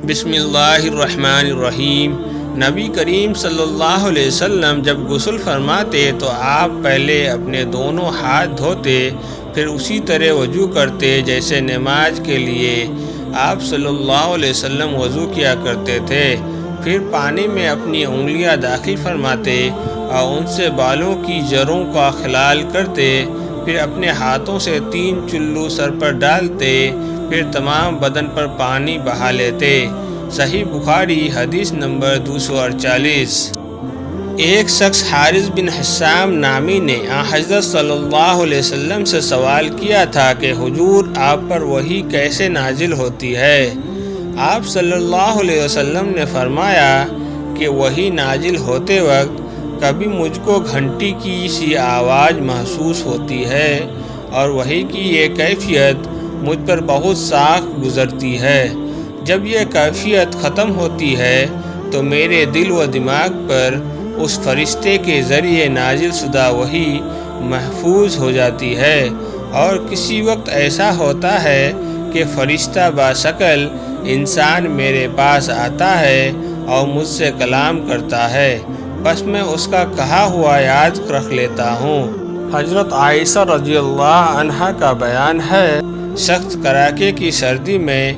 بسم اللہ الرحمن الرحیم۔ نبی کریم صلی اللہ علیہ وسلم جب غسل فرماتے تو آپ پہلے اپنے دونوں ہاتھ دھوتے، پھر اسی طرح وضو کرتے جیسے نماز کے لیے آپ صلی اللہ علیہ وسلم وضو کیا کرتے تھے۔ پھر پانی میں اپنی انگلیاں داخل فرماتے اور ان سے بالوں کی جڑوں کا خلال کرتے، پھر اپنے ہاتھوں سے 3 چلو سر پر ڈالتے، پھر تمام بدن پر پانی بہا لیتے۔ صحیح بخاری حدیث نمبر 248۔ ایک شخص حارث بن حسام نامی نے حضرت صلی اللہ علیہ وسلم سے سوال کیا تھا کہ حضور آپ پر وحی کیسے نازل ہوتی ہے؟ آپ صلی اللہ علیہ وسلم نے فرمایا کہ وحی نازل ہوتے وقت کبھی مجھ کو گھنٹی کی سی آواز محسوس ہوتی ہے اور وحی کی یہ کیفیت مجھ پر بہت سخت گزرتی ہے۔ جب یہ کیفیت ختم ہوتی ہے تو میرے دل و دماغ پر اس فرشتے کے ذریعے نازل شدہ وحی محفوظ ہو جاتی ہے، اور کسی وقت ایسا ہوتا ہے کہ فرشتہ باشکل انسان میرے پاس آتا ہے اور مجھ سے کلام کرتا ہے، بس میں اس کا کہا ہوا یاد رکھ لیتا ہوں۔ حضرت عائشہ رضی اللہ عنہا کا بیان ہے، سخت کڑاکے کی سردی میں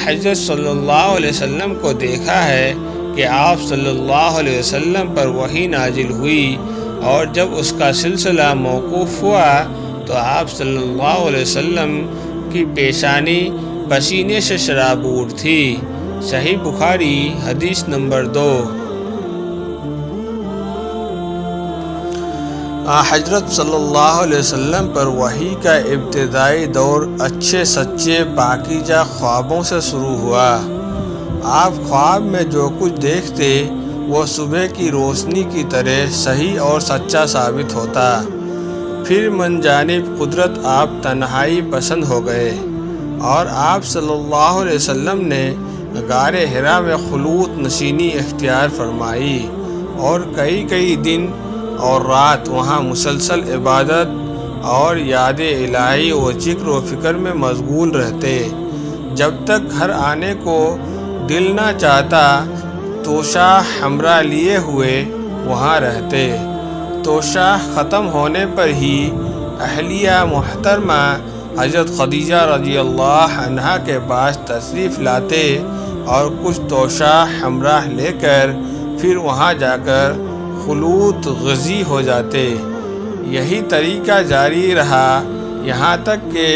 حضرت صلی اللہ علیہ وسلم کو دیکھا ہے کہ آپ صلی اللہ علیہ وسلم پر وحی نازل ہوئی، اور جب اس کا سلسلہ موقوف ہوا تو آپ صلی اللہ علیہ وسلم کی پیشانی پسینے سے شرابور تھی۔ صحیح بخاری حدیث نمبر 2۔ حضرت صلی اللہ علیہ وسلم پر وحی کا ابتدائی دور اچھے سچے پاکیزہ خوابوں سے شروع ہوا۔ آپ خواب میں جو کچھ دیکھتے وہ صبح کی روشنی کی طرح صحیح اور سچا ثابت ہوتا۔ پھر من جانب قدرت آپ تنہائی پسند ہو گئے، اور آپ صلی اللہ علیہ وسلم نے غار حرا میں خلوت نشینی اختیار فرمائی، اور کئی دن اور رات وہاں مسلسل عبادت اور یاد الہی و ذکر و فکر میں مشغول رہتے۔ جب تک گھر آنے کو دل نہ چاہتا توشہ حمرا لیے ہوئے وہاں رہتے۔ توشہ ختم ہونے پر ہی اہلیہ محترمہ حضرت خدیجہ رضی اللہ عنہا کے پاس تشریف لاتے اور کچھ توشہ حمرا لے کر پھر وہاں جا کر خلوت غزی ہو جاتے۔ یہی طریقہ جاری رہا یہاں تک کہ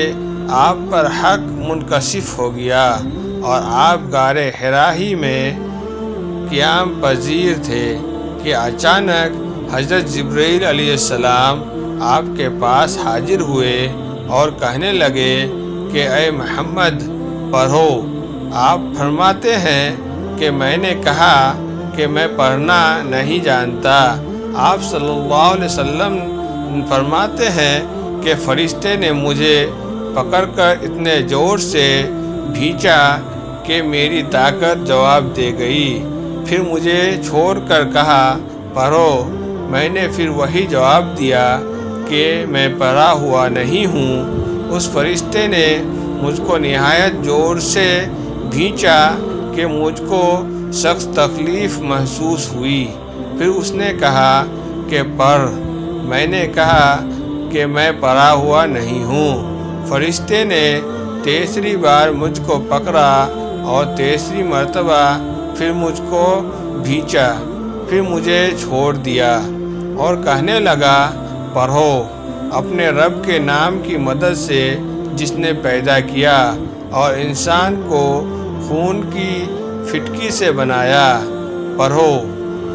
آپ پر حق منکشف ہو گیا اور آپ غار حرا ہی میں قیام پذیر تھے کہ اچانک حضرت جبرائیل علیہ السلام آپ کے پاس حاضر ہوئے اور کہنے لگے کہ اے محمد پڑھو۔ آپ فرماتے ہیں کہ میں نے کہا کہ میں پڑھنا نہیں جانتا۔ آپ صلی اللہ علیہ وسلم فرماتے ہیں کہ فرشتے نے مجھے پکڑ کر اتنے زور سے بھینچا کہ میری طاقت جواب دے گئی، پھر مجھے چھوڑ کر کہا پڑھو۔ میں نے پھر وہی جواب دیا کہ میں پڑھا ہوا نہیں ہوں۔ اس فرشتے نے مجھ کو نہایت زور سے بھینچا کہ مجھ کو سخت تکلیف محسوس ہوئی، پھر اس نے کہا کہ پڑھ۔ میں نے کہا کہ میں پڑھا ہوا نہیں ہوں۔ فرشتے نے تیسری بار مجھ کو پکڑا اور تیسری مرتبہ پھر مجھ کو بھینچا، پھر مجھے چھوڑ دیا اور کہنے لگا پڑھو اپنے رب کے نام کی مدد سے جس نے پیدا کیا اور انسان کو خون کی فٹکی سے بنایا، پڑھو،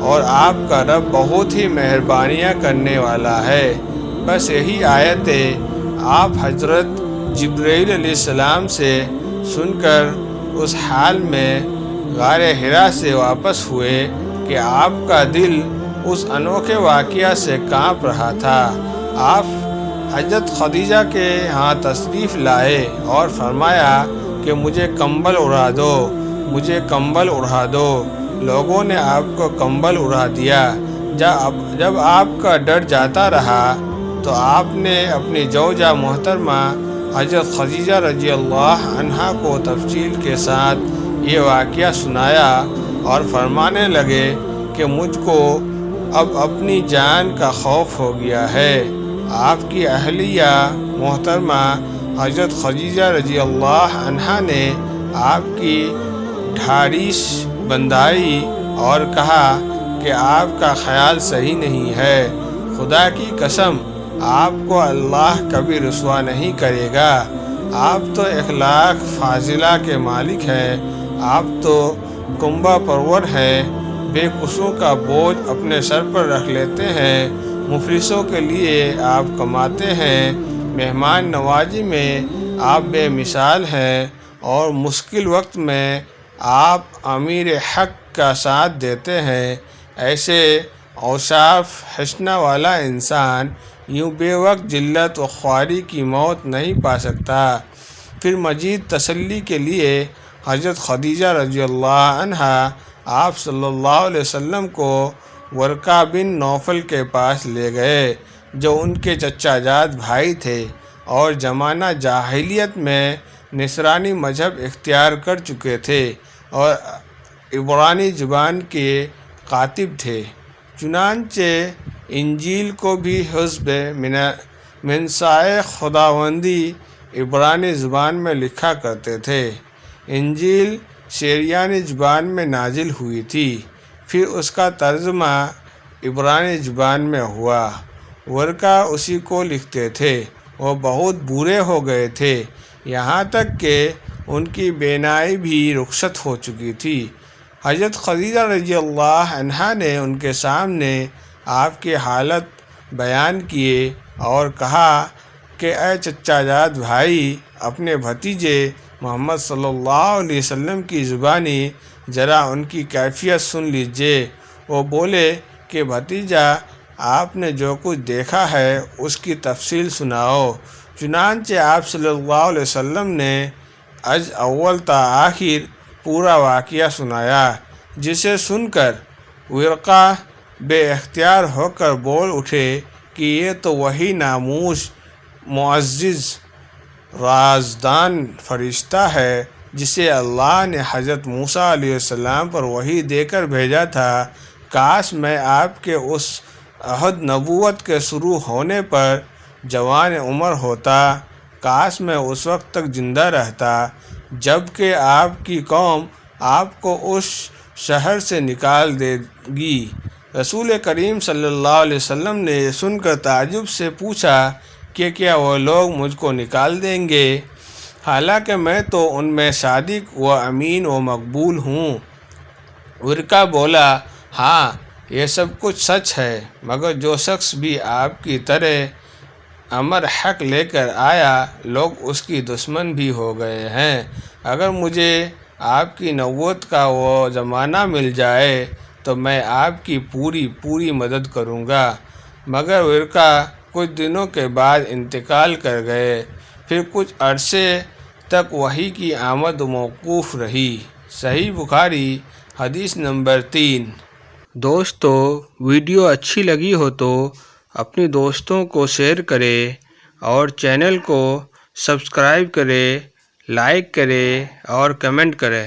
اور آپ کا رب بہت ہی مہربانیاں کرنے والا ہے۔ بس یہی آیتیں آپ حضرت جبرائیل علیہ السلام سے سن کر اس حال میں غار حرا سے واپس ہوئے کہ آپ کا دل اس انوکھے واقعہ سے کانپ رہا تھا۔ آپ حضرت خدیجہ کے ہاں تشریف لائے اور فرمایا کہ مجھے کمبل اڑا دو، مجھے کمبل اڑا دو۔ لوگوں نے آپ کو کمبل اڑا دیا۔ جب آپ کا ڈر جاتا رہا تو آپ نے اپنی زوجہ محترمہ حضرت خدیجہ رضی اللہ عنہا کو تفصیل کے ساتھ یہ واقعہ سنایا اور فرمانے لگے کہ مجھ کو اب اپنی جان کا خوف ہو گیا ہے۔ آپ کی اہلیہ محترمہ حضرت خدیجہ رضی اللہ عنہا نے آپ کی ڈھاڑیس بندھائی اور کہا کہ آپ کا خیال صحیح نہیں ہے، خدا کی قسم آپ کو اللہ کبھی رسوا نہیں کرے گا۔ آپ تو اخلاق فاضلہ کے مالک ہیں، آپ تو کنبہ پرور ہیں، بے قصوں کا بوجھ اپنے سر پر رکھ لیتے ہیں، مفلسوں کے لیے آپ کماتے ہیں، مہمان نوازی میں آپ بے مثال ہیں، اور مشکل وقت میں آپ امیر حق کا ساتھ دیتے ہیں۔ ایسے اوصاف حسنہ والا انسان یوں بے وقت ذلت و خواری کی موت نہیں پا سکتا۔ پھر مزید تسلی کے لیے حضرت خدیجہ رضی اللہ عنہا آپ صلی اللہ علیہ وسلم کو ورقہ بن نوفل کے پاس لے گئے، جو ان کے چچا جاد بھائی تھے اور زمانہ جاہلیت میں نصرانی مذہب اختیار کر چکے تھے اور عبرانی زبان کے کاتب تھے۔ چنانچہ انجیل کو بھی حسب منصائے خداوندی عبرانی زبان میں لکھا کرتے تھے۔ انجیل سریانی زبان میں نازل ہوئی تھی، پھر اس کا ترجمہ عبرانی زبان میں ہوا۔ ورقہ اسی کو لکھتے تھے۔ وہ بہت بوڑھے ہو گئے تھے، یہاں تک کہ ان کی بینائی بھی رخصت ہو چکی تھی۔ حضرت خدیجہ رضی اللہ عنہا نے ان کے سامنے آپ کی حالت بیان کیے اور کہا کہ اے چچا جاد بھائی، اپنے بھتیجے محمد صلی اللہ علیہ وسلم کی زبانی ذرا ان کی کیفیت سن لیجئے۔ وہ بولے کہ بھتیجا، آپ نے جو کچھ دیکھا ہے اس کی تفصیل سناؤ۔ چنانچہ آپ صلی اللہ علیہ وسلم نے از اول تا آخر پورا واقعہ سنایا، جسے سن کر ورقہ بے اختیار ہو کر بول اٹھے کہ یہ تو وہی ناموس، معزز، رازدان فرشتہ ہے جسے اللہ نے حضرت موسیٰ علیہ السلام پر وحی دے کر بھیجا تھا۔ کاش میں آپ کے اس عہد نبوت کے شروع ہونے پر جوان عمر ہوتا، کاش میں اس وقت تک زندہ رہتا جب کہ آپ کی قوم آپ کو اس شہر سے نکال دے گی۔ رسول کریم صلی اللہ علیہ وسلم نے یہ سن کر تعجب سے پوچھا کہ کیا وہ لوگ مجھ کو نکال دیں گے، حالانکہ میں تو ان میں صادق و امین و مقبول ہوں۔ ورقہ بولا، ہاں یہ سب کچھ سچ ہے، مگر جو شخص بھی آپ کی طرح امر حق لے کر آیا، لوگ اس کی دشمن بھی ہو گئے ہیں۔ اگر مجھے آپ کی نبوت کا وہ زمانہ مل جائے تو میں آپ کی پوری مدد کروں گا۔ مگر ورقہ کچھ دنوں کے بعد انتقال کر گئے۔ پھر کچھ عرصے تک وحی کی آمد موقوف رہی۔ صحیح بخاری حدیث نمبر 3۔ دوستو، ویڈیو اچھی لگی ہو تو اپنی دوستوں کو شیئر کریں اور چینل کو سبسکرائب کریں، لائک کریں اور کمنٹ کریں۔